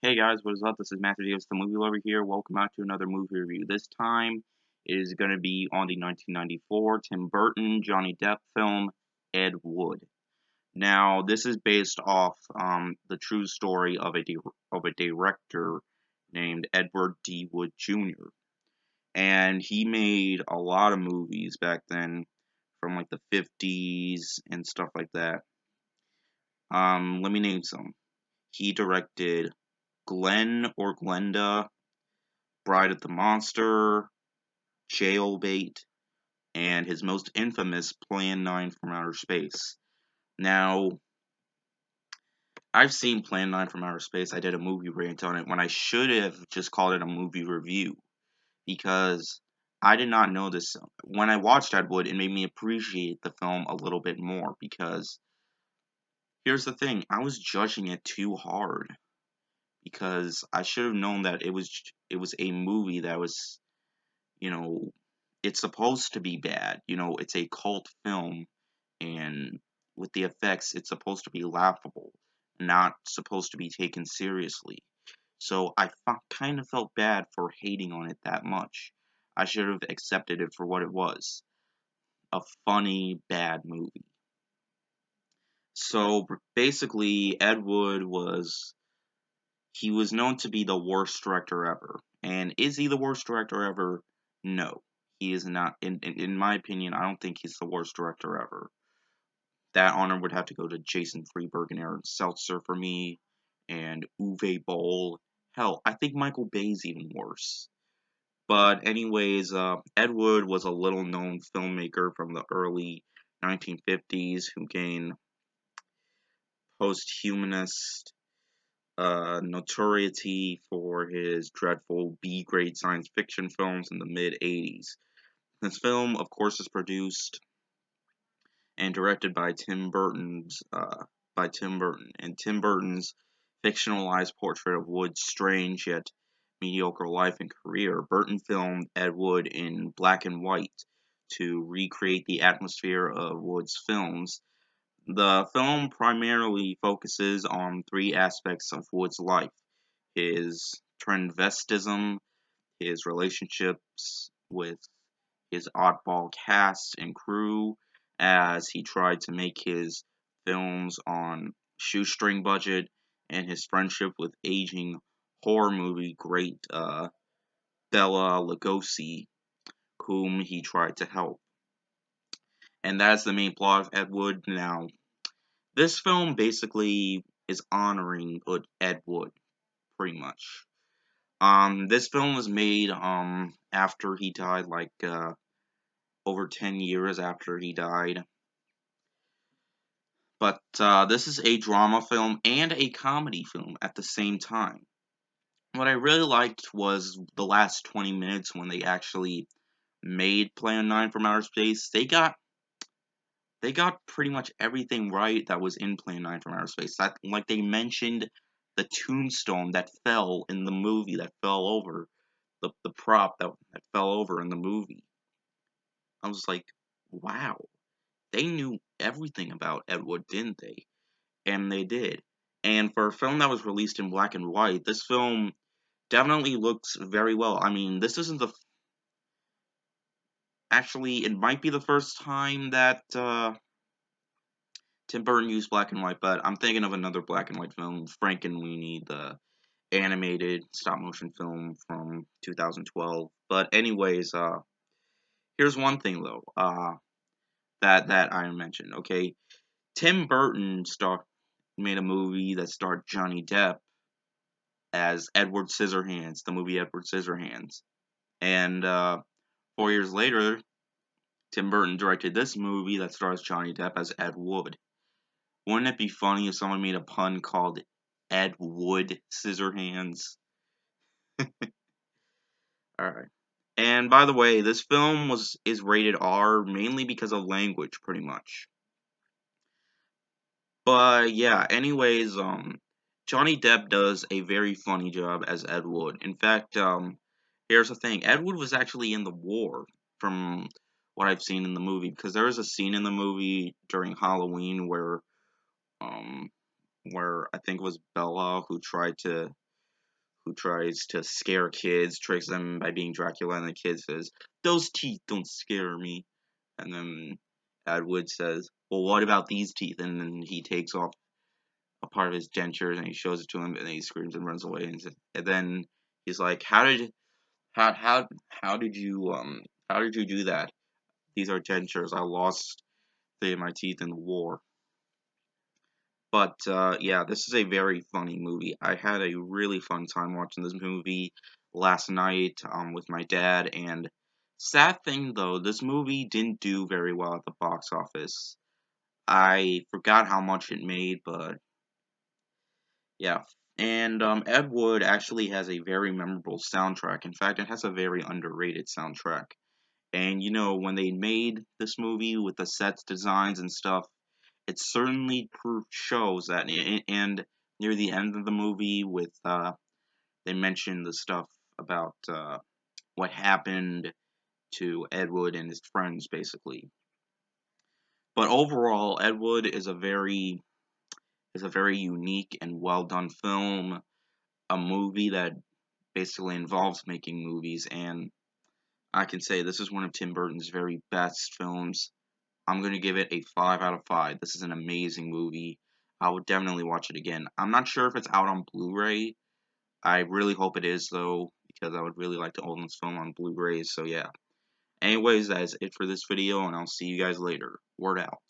Hey guys, what is up? This is Matthew Davis, the movie lover here. Welcome out to another movie review. This time it is going to be on the 1994 Tim Burton, Johnny Depp film, Ed Wood. Now, this is based off the true story of a director named Edward D. Wood Jr. And he made a lot of movies back then from like the 50s and stuff like that. Let me name some. He directed Glenn or Glenda, Bride of the Monster, Jailbait, and his most infamous Plan 9 from Outer Space. Now, I've seen Plan 9 from Outer Space. I did a movie rant on it when I should have just called it a movie review because I did not know this. When I watched Ed Wood, it made me appreciate the film a little bit more because here's the thing, I was judging it too hard because I should have known that it was a movie that was, you know, it's supposed to be bad. It's a cult film, and with the effects, it's supposed to be laughable, not supposed to be taken seriously. So I kind of felt bad for hating on it that much. I should have accepted it for what it was, a funny, bad movie. So basically, Ed Wood he was known to be the worst director ever. And is he the worst director ever? No. He is not. In my opinion, I don't think he's the worst director ever. That honor would have to go to Jason Freeberg and Aaron Seltzer for me, and Uwe Boll. Hell, I think Michael Bay's even worse. But anyways, Ed Wood was a little-known filmmaker from the early 1950s who gained post-humanist notoriety for his dreadful B-grade science fiction films in the mid-80s. This film, of course, is produced and directed by Tim Burton, and Tim Burton's fictionalized portrait of Wood's strange yet mediocre life and career. Burton filmed Ed Wood in black and white to recreate the atmosphere of Wood's films. The film primarily focuses on three aspects of Wood's life: his transvestism, his relationships with his oddball cast and crew as he tried to make his films on shoestring budget, and his friendship with aging horror movie great Bela Lugosi, whom he tried to help. And that's the main plot of Ed Wood. Now, this film basically is honoring Ed Wood, pretty much. This film was made after he died, like over 10 years after he died. But this is a drama film and a comedy film at the same time. What I really liked was the last 20 minutes when they actually made Plan 9 from Outer Space. They got pretty much everything right that was in Plan 9 from Outer Space. That, like, they mentioned the tombstone that fell in the movie, that fell over, the prop that fell over in the movie. I was like, wow, they knew everything about Ed Wood, didn't they? And they did. And for a film that was released in black and white, this film definitely looks very well. I mean, this isn't the actually, it might be the first time that Tim Burton used black and white, but I'm thinking of another black and white film, Frankenweenie, the animated stop motion film from 2012. But anyways, here's one thing though, that I mentioned. Okay, Tim Burton made a movie that starred Johnny Depp as Edward Scissorhands, the movie Edward Scissorhands. And 4 years later, Tim Burton directed this movie that stars Johnny Depp as Ed Wood. Wouldn't it be funny if someone made a pun called Ed Wood Scissorhands? Alright. And by the way, this film is rated R mainly because of language, pretty much. But yeah, anyways, Johnny Depp does a very funny job as Ed Wood. In fact, here's the thing: Ed Wood was actually in the war, from what I've seen in the movie, because there is a scene in the movie during Halloween um, where I think it was Bella who tried to who tries to scare kids, tricks them by being Dracula, and the kid says, "Those teeth don't scare me." And then Ed Wood says, "Well, what about these teeth?" And then he takes off a part of his dentures and he shows it to him, and then he screams and runs away. And then he's like, how how did you do that? These are dentures. I lost three of my teeth in the war." But yeah, this is a very funny movie. I had a really fun time watching this movie last night with my dad. And sad thing though, this movie didn't do very well at the box office. I forgot how much it made, but yeah. And Ed Wood actually has a very memorable soundtrack. In fact, it has a very underrated soundtrack. And you know, when they made this movie with the sets, designs, and stuff, it certainly shows that. And near the end of the movie, with they mention the stuff about what happened to Ed Wood and his friends, basically. But overall, Ed Wood is a very unique and well done film, a movie that basically involves making movies, and I can say this is one of Tim Burton's very best films. I'm going to give it a 5 out of 5. This is an amazing movie. I would definitely watch it again. I'm not sure if it's out on Blu-ray. I really hope it is, though, because I would really like to own this film on Blu-ray, so yeah. Anyways, that is it for this video, and I'll see you guys later. Word out.